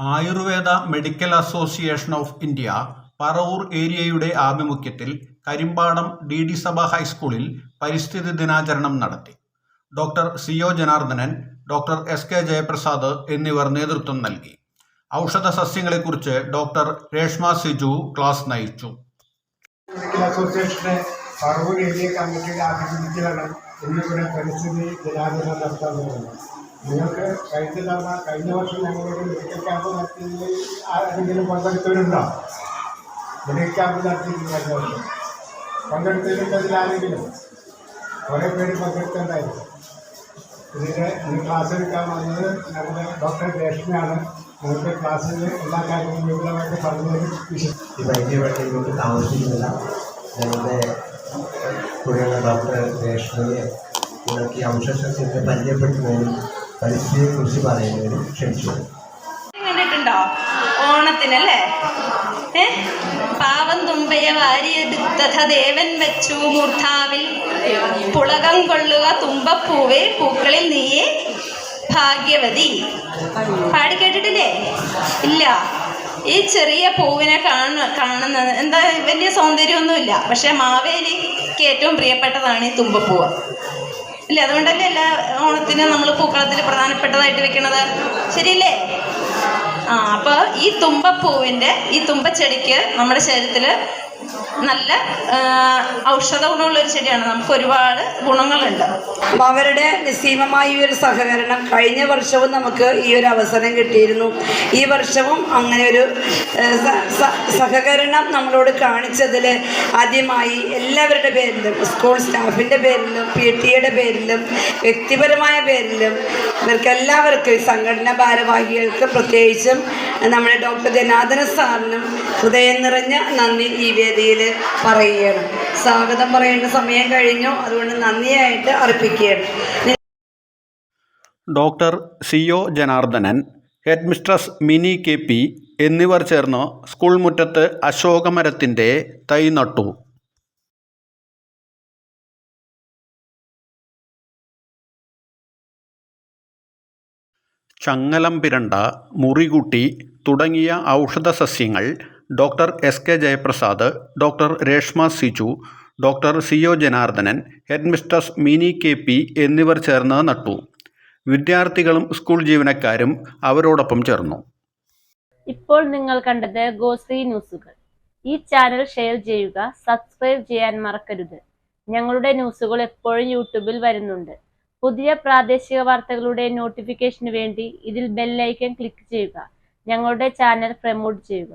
Ayurveda medical association of India Paravur ഏരിയയുടെ ആഭിമുഖ്യത്തിൽ Karimpadam D Sabha ഹൈസ്കൂളിൽ പരിസ്ഥിതി ദിനാചരണം നടത്തി. Doctor CO Janardhanan, doctor SK. Jayaprasad എന്നിവർ നേതൃത്വം നൽകി. ഔഷധ സസ്യങ്ങളെക്കുറിച്ച് ഡോക്ടർ രേഷ്മ സിജു ക്ലാസ് നയിച്ചു. മെഡിക്കൽ അസോസിയേഷന്റെ പറവൂർ ഏരിയ കമ്മിറ്റിയുടെ ആഭിമുഖ്യത്തിലാണ് ഇന്നിവിടെ പരിസ്ഥിതി ദിനാചരണം നടത്താൻ പോകുന്നത്. നിങ്ങൾക്ക് കഴിഞ്ഞ വർഷം ഞങ്ങളൊരു മെഡിക്കൽ ക്യാമ്പ് നടത്തിയതിൽ ആരെങ്കിലും പങ്കെടുത്തവരുണ്ടോ? മെഡിക്കൽ ക്യാമ്പ് നടത്തിയിട്ടില്ല. കഴിഞ്ഞ വർഷം പങ്കെടുത്തിട്ടുണ്ടതിൽ ആരെങ്കിലും? കുറേ പേര് പങ്കെടുത്തിട്ടുണ്ടായിരുന്നു. ഇന്ന് ക്ലാസ് എടുക്കാൻ വന്നത് ഞങ്ങളുടെ ഡോക്ടർ രേഷ്മയാണ്. ഞങ്ങൾക്ക് ക്ലാസ്സിൽ എല്ലാ കാര്യങ്ങളും വിപുലമായിട്ട് പറഞ്ഞതിന് പരിചയപ്പെട്ട് ഇങ്ങോട്ട് താമസിക്കുന്നില്ല. ഞങ്ങളുടെ കൂടെയുള്ള ഡോക്ടർ രേഷ്മയെ നിങ്ങൾക്ക് ഔഷധസസ്യത്തെ പരിചയപ്പെടുത്തുന്നതിനും പരിസ്ഥിതിയെക്കുറിച്ച് പറയുന്നതിനും ക്ഷണിച്ചു. കണ്ടിട്ടുണ്ടോ? ഓണത്തിനല്ലേ പാവം തുമ്പയ വാരിയെടുത്തഥ ദേവൻ വെച്ചു മൂർധാവിൽ പുളകം കൊള്ളുക തുമ്പപ്പൂവേ പൂക്കളിൽ നീയേ ഭാഗ്യവതി. പാടി കേട്ടിട്ടില്ലേ? ഇല്ല. ഈ ചെറിയ പൂവിനെ കാണുന്നത് എന്താ വലിയ സൗന്ദര്യമൊന്നുമില്ല, പക്ഷെ മാവേലിക്ക് ഏറ്റവും പ്രിയപ്പെട്ടതാണ് ഈ തുമ്പപ്പൂവ് ഇല്ലേ? അതുകൊണ്ടല്ലേ എല്ലാ ഓണത്തിനും നമ്മൾ പൂക്കളത്തിൽ പ്രധാനപ്പെട്ടതായിട്ട് വെക്കണത്, ശരിയല്ലേ? അപ്പോൾ ഈ തുമ്പപ്പൂവിൻ്റെ ഈ തുമ്പച്ചെടിക്ക് നമ്മുടെ ശരീരത്തിൽ നല്ല ഔഷധ ഗുണമുള്ളൊരു ചെടിയാണ്. നമുക്ക് ഒരുപാട് ഗുണങ്ങളുണ്ട്. അവരുടെ നിസ്സീമമായ ഒരു സഹകരണം കഴിഞ്ഞ വർഷവും നമുക്ക് ഈ ഒരു അവസരം കിട്ടിയിരുന്നു. ഈ വർഷവും അങ്ങനെ ഒരു സഹകരണം നമ്മളോട് കാണിച്ചതിൽ ആദ്യമായി എല്ലാവരുടെ പേരിലും, സ്കൂൾ സ്റ്റാഫിൻ്റെ പേരിലും, PTA പേരിലും, വ്യക്തിപരമായ പേരിലും ഇവർക്കെല്ലാവർക്കും സംഘടനാ ഭാരവാഹികൾക്ക് പ്രത്യേകിച്ചും നമ്മുടെ ഡോക്ടർ ജനാർദ്ദന സാറിനും ഹൃദയം നിറഞ്ഞ നന്ദി ഈ വേദിയിൽ പറയുകയാണ്. സ്വാഗതം പറയേണ്ട സമയം കഴിഞ്ഞു, അതുകൊണ്ട് നന്ദിയായിട്ട് അർപ്പിക്കുകയാണ്. Doctor CO Janardhanan, head mistress Mini KP എന്നിവർ ചേർന്ന് സ്കൂൾ മുറ്റത്ത് അശോകമരത്തിൻ്റെ തൈ നട്ടു. ചങ്ങലം പിരണ്ട, മുറികൂട്ടി തുടങ്ങിയ ഔഷധ സസ്യങ്ങൾ doctor SK. Jayaprasad, doctor Reshma Siju, doctor CO Janardhanan, head mistress Mini KP എന്നിവർ ചേർന്ന് നട്ടു. വിദ്യാർത്ഥികളും സ്കൂൾ ജീവനക്കാരും അവരോടൊപ്പം ചേർന്നു. ഇപ്പോൾ നിങ്ങൾ കണ്ടത് ഗോശ്രീ ന്യൂസുകൾ. ഈ ചാനൽ ഷെയർ ചെയ്യുക, സബ്സ്ക്രൈബ് ചെയ്യാൻ മറക്കരുത്. ഞങ്ങളുടെ ന്യൂസുകൾ എപ്പോഴും യൂട്യൂബിൽ വരുന്നുണ്ട്. പുതിയ പ്രാദേശിക വാർത്തകളുടെ നോട്ടിഫിക്കേഷന് വേണ്ടി ഇതിൽ ബെൽ ഐക്കൺ ക്ലിക്ക് ചെയ്യുക. ഞങ്ങളുടെ ചാനൽ പ്രമോട്ട് ചെയ്യുക.